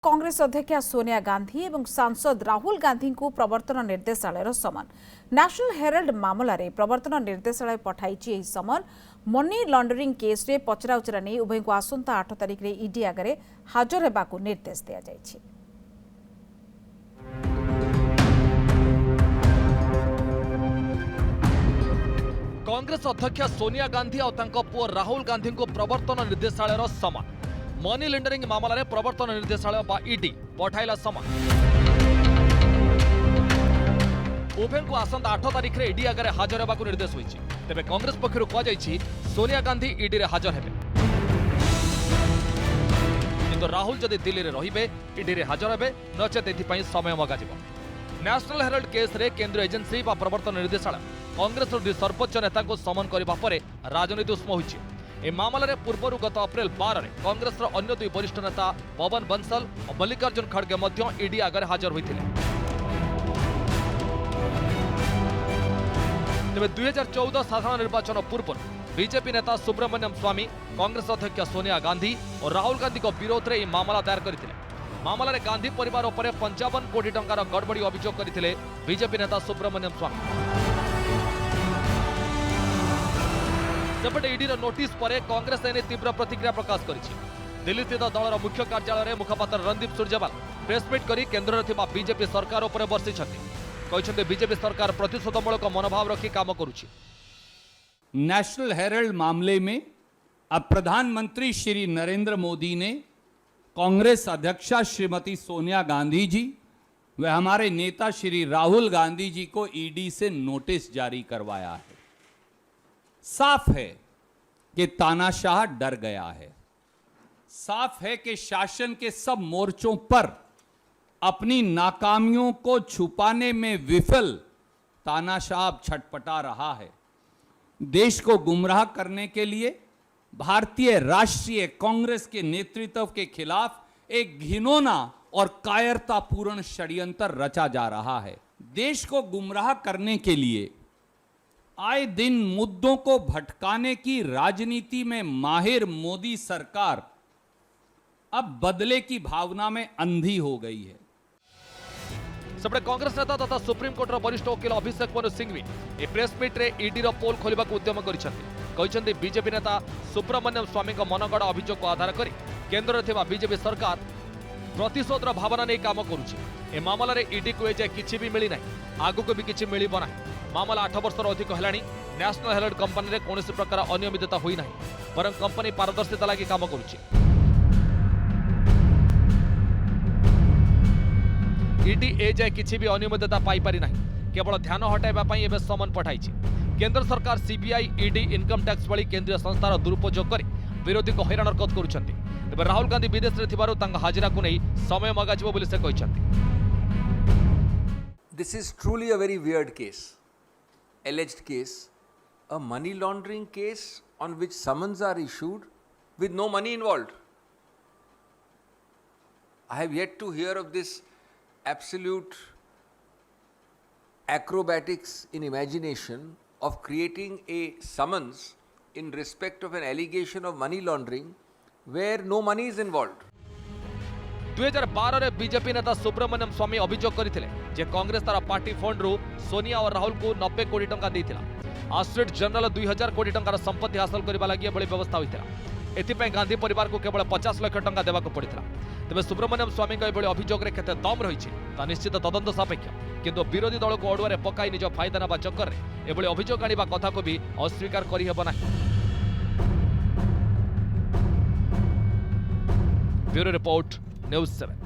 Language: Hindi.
कांग्रेस अध्यक्षा सोनिया गांधी और सांसद राहुल गांधी को प्रवर्तन निर्देशालय समन। नेशनल हेराल्ड मामलें प्रवर्तन निर्देशालय पठाई समन। मनी लॉन्ड्रिंग केस रे पचराउचरा नहीं उभय को आसंता 8 तारिख रे ईडी आगे हाजर होगा निर्देश दिया जायछि। कांग्रेस अध्यक्षा सोनिया गांधी और पुओ राहुल गांधी को प्रवर्तन निर्देशालय समन। मनी लॉन्ड्रिंग मामलें प्रवर्तन निर्देशालय ईडी पठाइला समन। उभय को आसंता 8 तारिख रे ईडी आगे हाजर होगा निर्देश होइछि। तेबे कांग्रेस पक्षरु कहुଯାଇଛି सोनिया गांधी ईडी रे हाजर हेबे, किंतु राहुल जदि दिल्ली रे रहिबे ईडी रे हाजर हेबे, नचेत एथिपई समय मगाजिबो। नेशनल हेराल्ड केस रे केंद्रीय एजेंसी बा प्रवर्तन निर्देशालय कांग्रेस रो सर्वोच्च नेता को समन करबा परे राजनीति उष्म होइछि। ए मामलें पूर्व गत अप्रैल 12 में कांग्रेस अन्य दुई वरिष्ठ नेता पवन बंसल और मल्लिकार्जुन खड़गे ईडी आगे हाजर होते। तेज 2014 साधारण निर्वाचन पूर्व बीजेपी नेता सुब्रमण्यम स्वामी कांग्रेस अध्यक्ष सोनिया गांधी और राहुल गांधी विरोध में मामला दायर करते। मामलें गांधी परिवार उपर 55 कोटी टंकार गड़बड़ी अभियोग करते बीजेपी नेता सुब्रमण्यम स्वामी। सेपटे ईडीर नोटिस पर कांग्रेस एने तीव्र प्रतिक्रिया प्रकाश करिछि। दिल्ली स्थित दलर मुख्य कार्यालय में मुखपात्र रणदीप सुरजेवाला प्रेसमिट करी केंद्र में बीजेपी सरकार उपर बर्षिछन्ति। बीजेपी सरकार प्रतिशोधमूलक मनोभाव रखी काम करुछि। नेशनल हेराल्ड मामले में अब प्रधानमंत्री श्री नरेंद्र मोदी ने कांग्रेस अध्यक्षा श्रीमती सोनिया गांधी जी व हमारे नेता श्री राहुल गांधी जी को ईडी से नोटिस जारी करवाया है। साफ है कि तानाशाह डर गया है। साफ है कि शासन के सब मोर्चों पर अपनी नाकामियों को छुपाने में विफल तानाशाह अब छटपटा रहा है। देश को गुमराह करने के लिए भारतीय राष्ट्रीय कांग्रेस के नेतृत्व के खिलाफ एक घिनौना और कायरतापूर्ण षड्यंत्र रचा जा रहा है। देश को गुमराह करने के लिए आए दिन मुद्दों को भटकाने की राजनीति में माहिर मोदी सरकार अब बदले की भावना में अंधी हो गई है। सेपटे कांग्रेस नेता तथा सुप्रीम कोर्टर वरिष्ठ वकील अभिषेक मनु सिंघवी ए प्रेसमिट रे ईडी रो पोल खोलिबा उद्यम करिसेंति। बीजेपी नेता सुब्रमण्यम स्वामी मनगढ़ अभियोग को आधार करी केंद्र में थिबा बीजेपी सरकार प्रतिशोधर भावना नहीं काम करुछि। ए मामलें ईडी को एजाए किछि भी मिली नहीं, आगुक भी किछि मिलिबो नहीं। मामला 8 वर्ष अधिक हेलाणी। नेशनल हेराल्ड कंपनी में कौन प्रकार अनियमितता होई नहीं, बरं कंपनी पारदर्शिता लगी काम करुछि। ईडी एजाए किछि भी अनियमितता पाई पारि नहीं, केवल ध्यान हटाइबा पई एबे समन पठाइछि। केंद्र सरकार सीबीआई, ईडी, इनकम टैक्स भली केंद्रीय संस्थार दुरुपयोग कर विरोधी को हैरान हरकत करुछन्ति। एबे राहुल गांधी विदेश रे थिबारु तांगा हाजिरा को नहीं समय मगाजिबो बोली से कहिसन्ति। This is truly a very weird case, alleged case, a money laundering case on which summons are issued with no money involved. I have yet to hear of this absolute acrobatics in imagination of creating a summons in respect of an allegation of money laundering where no money is involved. 2012 में बीजेपी नेता सुब्रमण्यम स्वामी अभियोग करथिले जे कांग्रेस तार पार्टी फंड रु सोनिया और राहुल को 90 कोटी टंका देथिला। आस्ट्रेट जनरल 2000 कोटी टंकार संपत्ति हासिल करबा लागि एभली व्यवस्था होइतिला। एथिपై गांधी परिवार को केवल 50 लाख टंका देबाक पड़िथिला। तबे सुब्रमण्यम स्वामी को एभली अभियोग रे केते दम रहिछि ता निश्चित तदंत सापेक्ष, किंतु विरोधी दल को अडुआरे पकाई निज फायदा नबा चक्कर रे एभली अभियोग आनिबा कथा को भी अस्वीकार करि हेबो नाही। Bureau report, news 7।